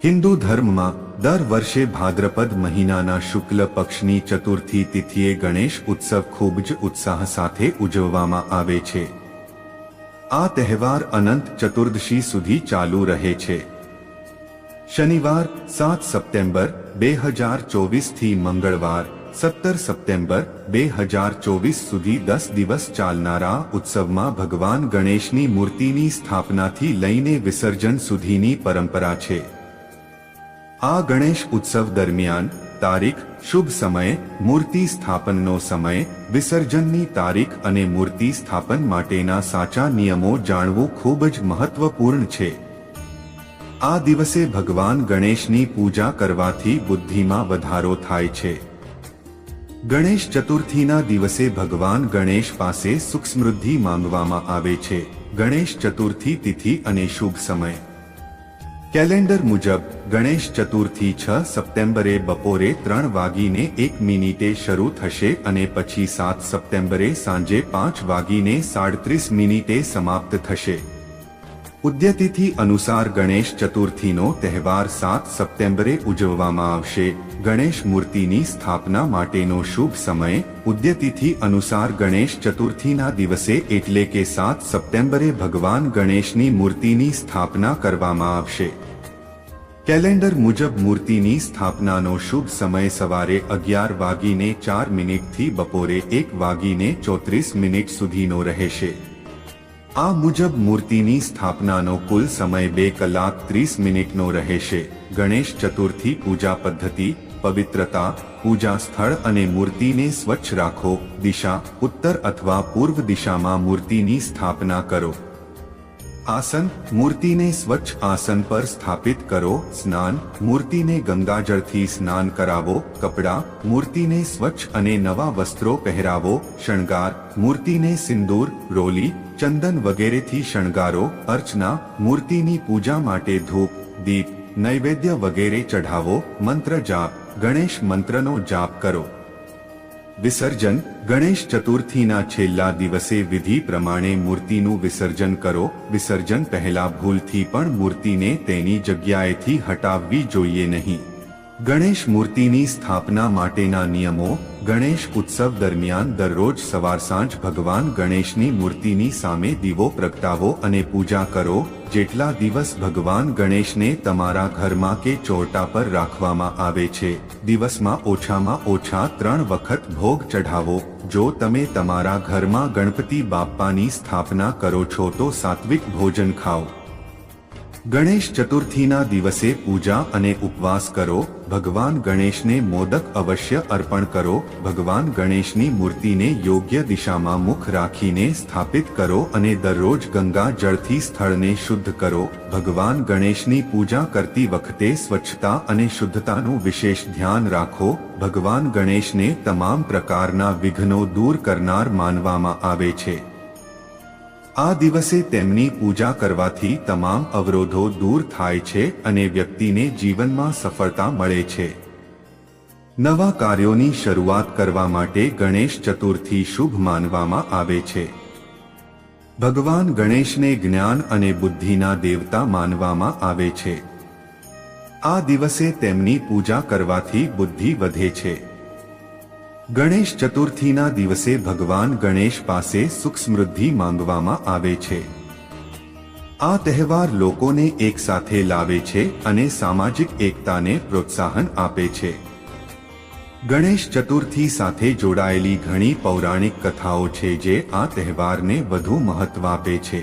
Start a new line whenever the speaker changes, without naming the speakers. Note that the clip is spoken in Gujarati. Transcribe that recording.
હિન્દુ ધર્મમાં દર વર્ષે ભાદ્રપદ મહિનાના શુક્લ પક્ષની ચતુર્થી તિથિએ ગણેશ ઉત્સવ ખૂબ જ ઉત્સાહ સાથે ઉજવવામાં આવે છે. આ તહેવાર અનંત ચતુર્દશી સુધી ચાલુ રહે છે. શનિવાર 7 સપ્ટેમ્બર 2024 થી મંગળવાર 17 સપ્ટેમ્બર 2024 સુધી 10 દિવસ ચાલનારા ઉત્સવમાં ભગવાન ગણેશની મૂર્તિની સ્થાપનાથી લઈને વિસર્જન સુધીની પરંપરા છે. આ ગણેશ ઉત્સવ દરમિયાન તારીખ, શુભ સમય, મૂર્તિ સ્થાપનનો સમય, વિસર્જનની તારીખ અને મૂર્તિ સ્થાપન માટેના સાચા નિયમો જાણવું ખૂબ જ મહત્વપૂર્ણ છે. આ દિવસે ભગવાન ગણેશની પૂજા કરવાથી બુદ્ધિમાં વધારો થાય છે. ગણેશ ચતુર્થીના દિવસે ભગવાન ગણેશ પાસે સુખ સમૃદ્ધિ માંગવામાં આવે છે. ગણેશ ચતુર્થી તિથિ અને શુભ સમય. કેલેન્ડર મુજબ ગણેશ ચતુર્થી 6 સપ્ટેમ્બરે બપોરે 3:01 શરૂ થશે અને પછી 7 સપ્ટેમ્બરે સાંજે 5:37 સમાપ્ત થશે. ઉદ્યતિથિ અનુસાર ગણેશ ચતુર્થીનો તહેવાર 7 સપ્ટેમ્બરે ઉજવવામાં આવશે. ગણેશ મૂર્તિની સ્થાપના માટેનો શુભ સમય ઉદ્યતિથિ અનુસાર ગણેશ ચતુર્થીના દિવસે એટલે કે 7 સપ્ટેમ્બરે ભગવાન ગણેશની મૂર્તિની સ્થાપના કરવામાં આવશે. કેલેન્ડર મુજબ મૂર્તિની સ્થાપનાનો શુભ સમય સવારે 11:04 થી બપોરે 1:34 સુધીનો રહેશે. આ મુજબ મૂર્તિની સ્થાપનાનો કુલ સમય 2 કલાક 30 મિનિટનો રહેશે. ગણેશ ચતુર્થી પૂજા પદ્ધતિ. પવિત્રતા. પૂજા સ્થળ અને મૂર્તિને સ્વચ્છ રાખો. દિશા ઉત્તર અથવા પૂર્વ દિશામાં મૂર્તિની સ્થાપના કરો. આસન. મૂર્તિને સ્વચ્છ આસન પર સ્થાપિત કરો. સ્નાન. મૂર્તિને ગંગાજળથી સ્નાન કરાવો. કપડાં. મૂર્તિને સ્વચ્છ અને નવા વસ્ત્રો પહેરાવો. શણગાર. મૂર્તિને સિંદૂર, રોલી, ચંદન વગેરેથી શણગારો. અર્ચના. મૂર્તિની પૂજા માટે ધૂપ, દીપ, નૈવેદ્ય વગેરે ચઢાવો. મંત્ર જાપ. ગણેશ મંત્રનો જાપ કરો. વિસર્જન. ગણેશ ચતુર્થીના છેલ્લા દિવસે વિધિ પ્રમાણે મૂર્તિનું વિસર્જન કરો. વિસર્જન પહેલા ભૂલથી પણ મૂર્તિને તેની જગ્યાએથી હટાવવી જોઈએ નહીં. ગણેશ મૂર્તિની સ્થાપના માટેના નિયમો. ગણેશ ઉત્સવ દરમિયાન દરરોજ સવાર સાંજ ભગવાન ગણેશની મૂર્તિની સામે દીવો પ્રગટાવો અને પૂજા કરો. જેટલા દિવસ ભગવાન ગણેશને તમારા ઘરમાં કે ચોરટા પર રાખવામાં આવે છે, દિવસમાં ઓછામાં ઓછા 3 વખત ભોગ ચઢાવો. જો તમે તમારા ઘરમાં ગણપતિ બાપ્પાની સ્થાપના કરો છો તો સાત્વિક ભોજન ખાઓ. ગણેશ ચતુર્થીના દિવસે પૂજા અને ઉપવાસ કરો. ભગવાન ગણેશને મોદક અવશ્ય અર્પણ કરો. ભગવાન ગણેશની મૂર્તિને યોગ્ય દિશામાં મુખ રાખીને સ્થાપિત કરો અને દરરોજ ગંગા જળથી સ્થળને શુદ્ધ કરો. ભગવાન ગણેશની પૂજા કરતી વખતે સ્વચ્છતા અને શુદ્ધતાનું વિશેષ ધ્યાન રાખો. ભગવાન ગણેશને તમામ પ્રકારના વિઘ્નો દૂર કરનાર માનવામાં આવે છે. આ દિવસે તેમની પૂજા કરવાથી તમામ અવરોધો દૂર થાય છે અને વ્યક્તિને જીવનમાં સફળતા મળે છે. નવા કાર્યોની શરૂઆત કરવા માટે ગણેશ ચતુર્થી શુભ માનવામાં આવે છે. ભગવાન ગણેશને જ્ઞાન અને બુદ્ધિના દેવતા માનવામાં આવે છે. આ દિવસે તેમની પૂજા કરવાથી બુદ્ધિ વધે છે. ગણેશ ચતુર્થીના દિવસે ભગવાન ગણેશ પાસે સુખ સમૃદ્ધિ માંગવામાં આવે છે. આ તહેવાર લોકોને એક સાથે લાવે છે અને સામાજિક એકતાને પ્રોત્સાહન આપે છે. ગણેશ ચતુર્થી સાથે જોડાયેલી ઘણી પૌરાણિક કથાઓ છે જે આ તહેવારને વધુ મહત્વ આપે છે.